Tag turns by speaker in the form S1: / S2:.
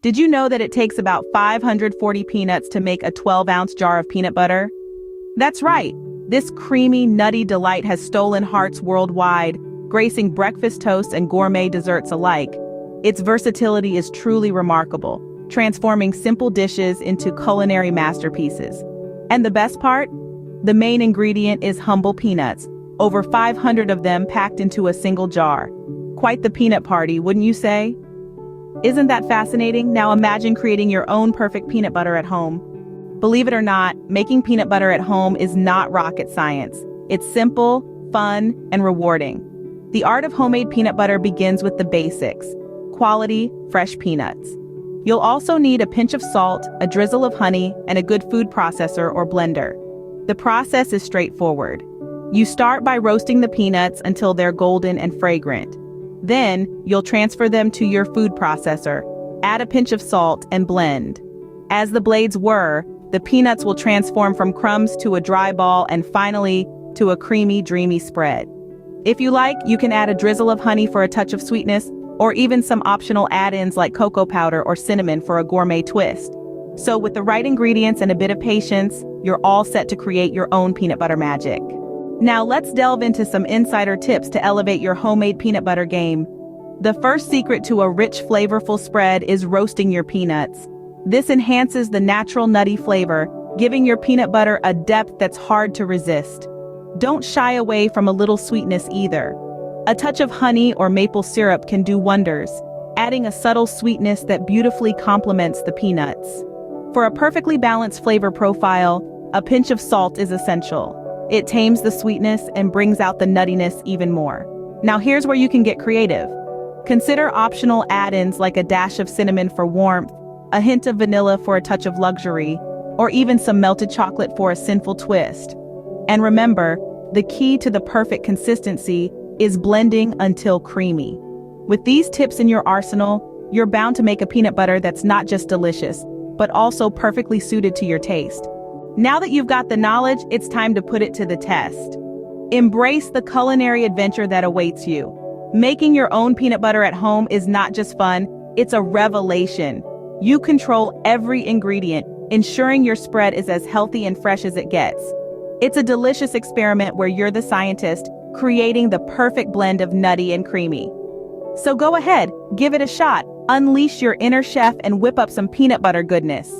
S1: Did you know that it takes about 540 peanuts to make a 12-ounce jar of peanut butter? That's right. This creamy, nutty delight has stolen hearts worldwide, gracing breakfast toasts and gourmet desserts alike. Its versatility is truly remarkable, transforming simple dishes into culinary masterpieces. And the best part? The main ingredient is humble peanuts, over 500 of them packed into a single jar. Quite the peanut party, wouldn't you say? Isn't that fascinating? Now imagine creating your own perfect peanut butter at home. Believe it or not, making peanut butter at home is not rocket science. It's simple, fun, and rewarding. The art of homemade peanut butter begins with the basics: quality, fresh peanuts. You'll also need a pinch of salt, a drizzle of honey, and a good food processor or blender. The process is straightforward. You start by roasting the peanuts until they're golden and fragrant. Then, you'll transfer them to your food processor, add a pinch of salt, and blend. As the blades whir, the peanuts will transform from crumbs to a dry ball and finally to a creamy, dreamy spread. If you like, you can add a drizzle of honey for a touch of sweetness, or even some optional add-ins like cocoa powder or cinnamon for a gourmet twist. So with the right ingredients and a bit of patience, you're all set to create your own peanut butter magic. Now let's delve into some insider tips to elevate your homemade peanut butter game. The first secret to a rich, flavorful spread is roasting your peanuts. This enhances the natural nutty flavor, giving your peanut butter a depth that's hard to resist. Don't shy away from a little sweetness either. A touch of honey or maple syrup can do wonders, adding a subtle sweetness that beautifully complements the peanuts. For a perfectly balanced flavor profile, a pinch of salt is essential. It tames the sweetness and brings out the nuttiness even more. Now here's where you can get creative. Consider optional add-ins like a dash of cinnamon for warmth, a hint of vanilla for a touch of luxury, or even some melted chocolate for a sinful twist. And remember, the key to the perfect consistency is blending until creamy. With these tips in your arsenal, you're bound to make a peanut butter that's not just delicious, but also perfectly suited to your taste. Now that you've got the knowledge, it's time to put it to the test. Embrace the culinary adventure that awaits you. Making your own peanut butter at home is not just fun, it's a revelation. You control every ingredient, ensuring your spread is as healthy and fresh as it gets. It's a delicious experiment where you're the scientist, creating the perfect blend of nutty and creamy. So go ahead, give it a shot, unleash your inner chef and whip up some peanut butter goodness.